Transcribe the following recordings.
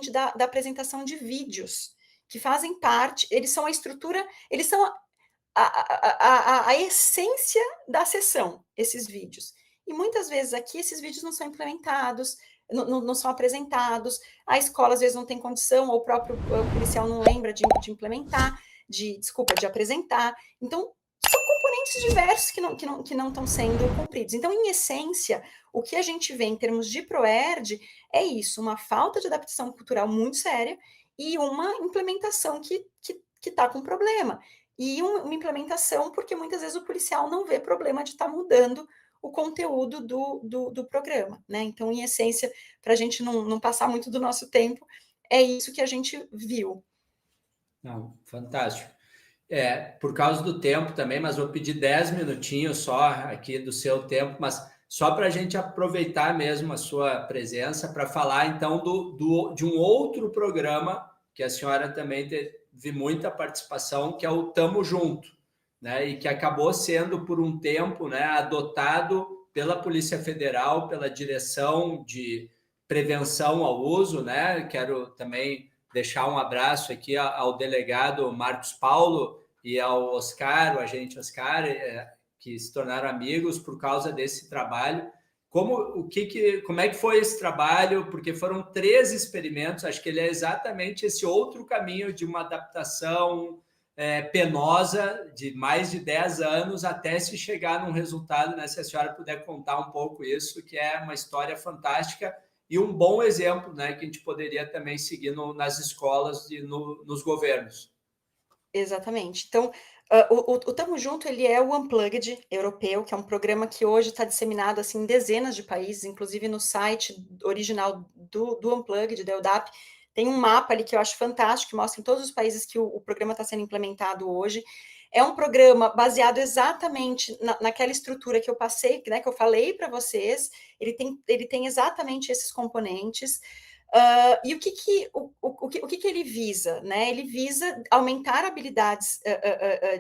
principalmente da apresentação de vídeos, que fazem parte, eles são a estrutura, eles são a essência da sessão, esses vídeos. E muitas vezes aqui esses vídeos não são implementados, não são apresentados, a escola às vezes não tem condição, ou o próprio policial não lembra de implementar, de apresentar. Então, são componentes diversos que não estão sendo cumpridos. Então, em essência, o que a gente vê em termos de ProERD é isso, uma falta de adaptação cultural muito séria e uma implementação que está com problema. E uma implementação porque muitas vezes o policial não vê problema de estar mudando o conteúdo do programa, né? Então, em essência, para a gente não passar muito do nosso tempo, é isso que a gente viu. Não, fantástico. Por causa do tempo também, mas vou pedir 10 minutinhos só aqui do seu tempo, mas só para a gente aproveitar mesmo a sua presença para falar então de um outro programa que a senhora também teve muita participação, que é o Tamo Junto, né? E que acabou sendo por um tempo, né, adotado pela Polícia Federal, pela Direção de Prevenção ao Uso, né? Quero também deixar um abraço aqui ao delegado Marcos Paulo e ao Oscar, o agente Oscar, que se tornaram amigos por causa desse trabalho. Como é que foi esse trabalho? Porque foram 3 experimentos, acho que ele é exatamente esse outro caminho de uma adaptação penosa de mais de 10 anos até se chegar num resultado, né? Se a senhora puder contar um pouco isso, que é uma história fantástica e um bom exemplo, né, que a gente poderia também seguir nas escolas e nos governos. Exatamente. Então, o Tamo Junto, ele é o Unplugged europeu, que é um programa que hoje está disseminado assim, em dezenas de países, inclusive no site original do Unplugged, da EUDAP, tem um mapa ali que eu acho fantástico, que mostra em todos os países que o programa está sendo implementado hoje. É um programa baseado exatamente naquela estrutura que eu passei, né, que eu falei para vocês, ele tem exatamente esses componentes. E o que ele visa? Né? Ele visa aumentar habilidades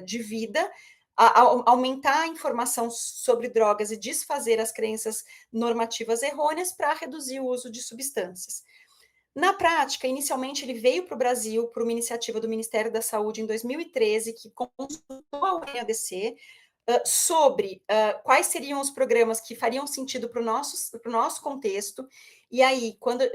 de vida, aumentar a informação sobre drogas e desfazer as crenças normativas errôneas para reduzir o uso de substâncias. Na prática, inicialmente ele veio para o Brasil por uma iniciativa do Ministério da Saúde em 2013, que consultou a UNODC sobre quais seriam os programas que fariam sentido para o nosso contexto, e aí, quando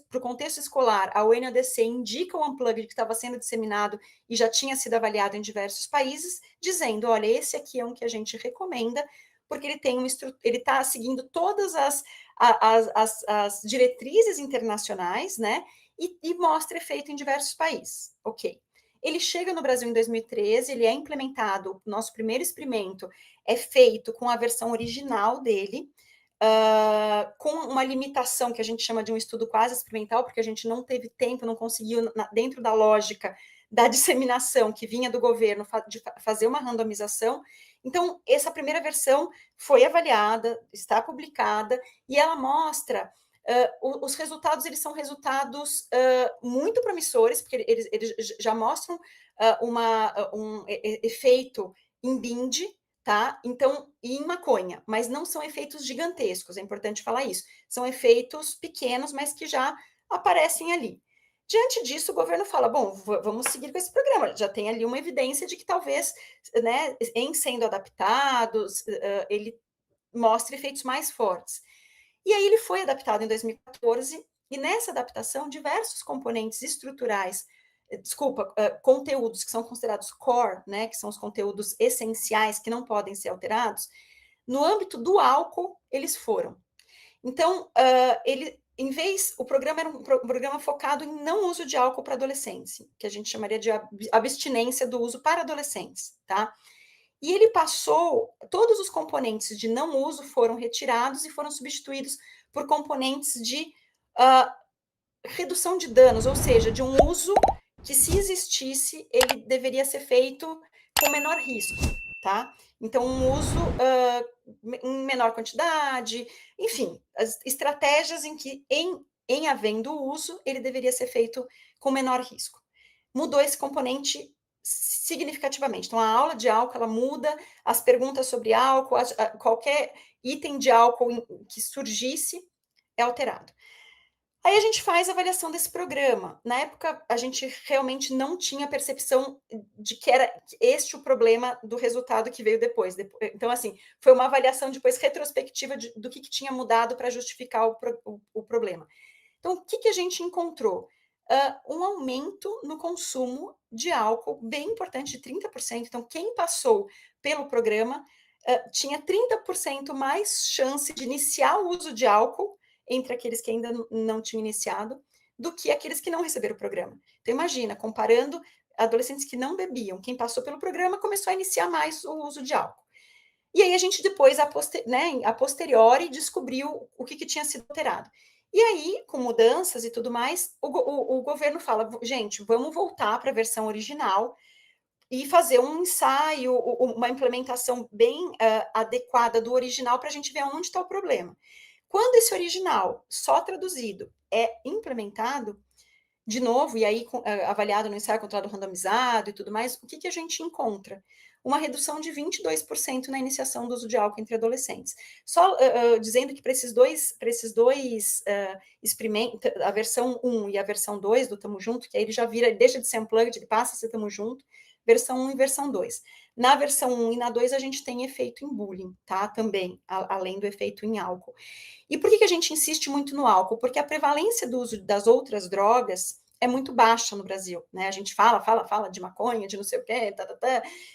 para o contexto escolar, a UNODC indica o Unplugged que estava sendo disseminado e já tinha sido avaliado em diversos países, dizendo, olha, esse aqui é um que a gente recomenda, porque ele está seguindo todas as diretrizes internacionais, né, e mostra efeito em diversos países. Ok. Ele chega no Brasil em 2013, ele é implementado, o nosso primeiro experimento é feito com a versão original dele, com uma limitação que a gente chama de um estudo quase experimental, porque a gente não teve tempo, não conseguiu, dentro da lógica da disseminação que vinha do governo, de fazer uma randomização. Então, essa primeira versão foi avaliada, está publicada, e ela mostra os resultados, eles são resultados muito promissores, porque eles já mostram um efeito em BIND, tá? Então, e em maconha, mas não são efeitos gigantescos, é importante falar isso. São efeitos pequenos, mas que já aparecem ali. Diante disso, o governo fala, bom, vamos seguir com esse programa, já tem ali uma evidência de que talvez, né, em sendo adaptados, ele mostre efeitos mais fortes. E aí ele foi adaptado em 2014, e nessa adaptação, diversos componentes estruturais, conteúdos que são considerados core, né, que são os conteúdos essenciais que não podem ser alterados, no âmbito do álcool, eles foram. Então, o programa era um programa focado em não uso de álcool para adolescentes, que a gente chamaria de abstinência do uso para adolescentes, tá? E ele passou, todos os componentes de não uso foram retirados e foram substituídos por componentes de redução de danos, ou seja, de um uso que, se existisse, ele deveria ser feito com menor risco, tá? Então, um uso em menor quantidade, enfim, as estratégias em que, em havendo uso, ele deveria ser feito com menor risco. Mudou esse componente significativamente. Então, a aula de álcool, ela muda, as perguntas sobre álcool, qualquer item de álcool que surgisse é alterado. Aí a gente faz a avaliação desse programa. Na época, a gente realmente não tinha percepção de que era este o problema do resultado que veio depois. Então, assim, foi uma avaliação depois retrospectiva do que tinha mudado para justificar o problema. Então, o que a gente encontrou? Um aumento no consumo de álcool bem importante, de 30%. Então, quem passou pelo programa tinha 30% mais chance de iniciar o uso de álcool entre aqueles que ainda não tinham iniciado, do que aqueles que não receberam o programa. Então, imagina, comparando adolescentes que não bebiam, quem passou pelo programa começou a iniciar mais o uso de álcool. E aí a gente depois, a posteriori, descobriu o que tinha sido alterado. E aí, com mudanças e tudo mais, o governo fala, gente, vamos voltar para a versão original e fazer um ensaio, uma implementação bem adequada do original para a gente ver onde está o problema. Quando esse original, só traduzido, é implementado, de novo, e aí avaliado no ensaio controlado randomizado e tudo mais, o que a gente encontra? Uma redução de 22% na iniciação do uso de álcool entre adolescentes. Só dizendo que para esses dois experimentos, a versão 1 e a versão 2 do Tamo Junto, que aí ele já vira, ele deixa de ser unplugged, ele passa a ser Tamo Junto, versão 1 e versão 2. Na versão 1 e na 2, a gente tem efeito em bullying, tá? Também, além do efeito em álcool. E por que a gente insiste muito no álcool? Porque a prevalência do uso das outras drogas é muito baixa no Brasil, né? A gente fala de maconha, de não sei o quê,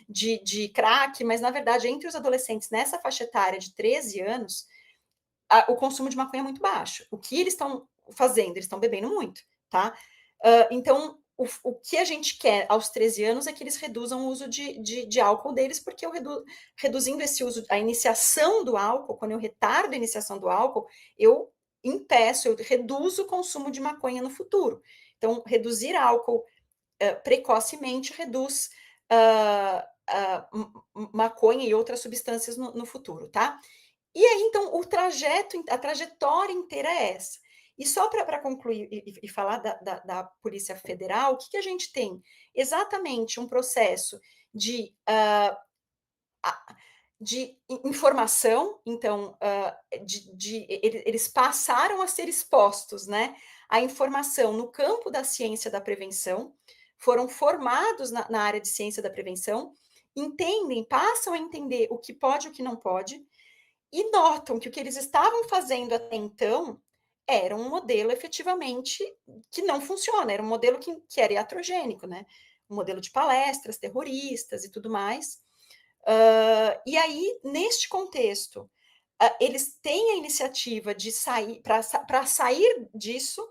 de crack, mas na verdade, entre os adolescentes nessa faixa etária de 13 anos, o consumo de maconha é muito baixo. O que eles estão fazendo? Eles estão bebendo muito, tá? Então, o que a gente quer aos 13 anos é que eles reduzam o uso de álcool deles, porque reduzindo esse uso, a iniciação do álcool, quando eu retardo a iniciação do álcool, eu reduzo o consumo de maconha no futuro. Então, reduzir álcool precocemente reduz maconha e outras substâncias no futuro, tá? E aí, então, a trajetória inteira é essa. E só para concluir e falar da Polícia Federal, o que a gente tem? Exatamente um processo de informação, então, eles passaram a ser expostos, né, à informação no campo da ciência da prevenção, foram formados na área de ciência da prevenção, passam a entender o que pode e o que não pode, e notam que o que eles estavam fazendo até então era um modelo efetivamente que não funciona, era um modelo que era iatrogênico, né? Um modelo de palestras terroristas e tudo mais. E aí, neste contexto, eles têm a iniciativa de sair, para sair disso,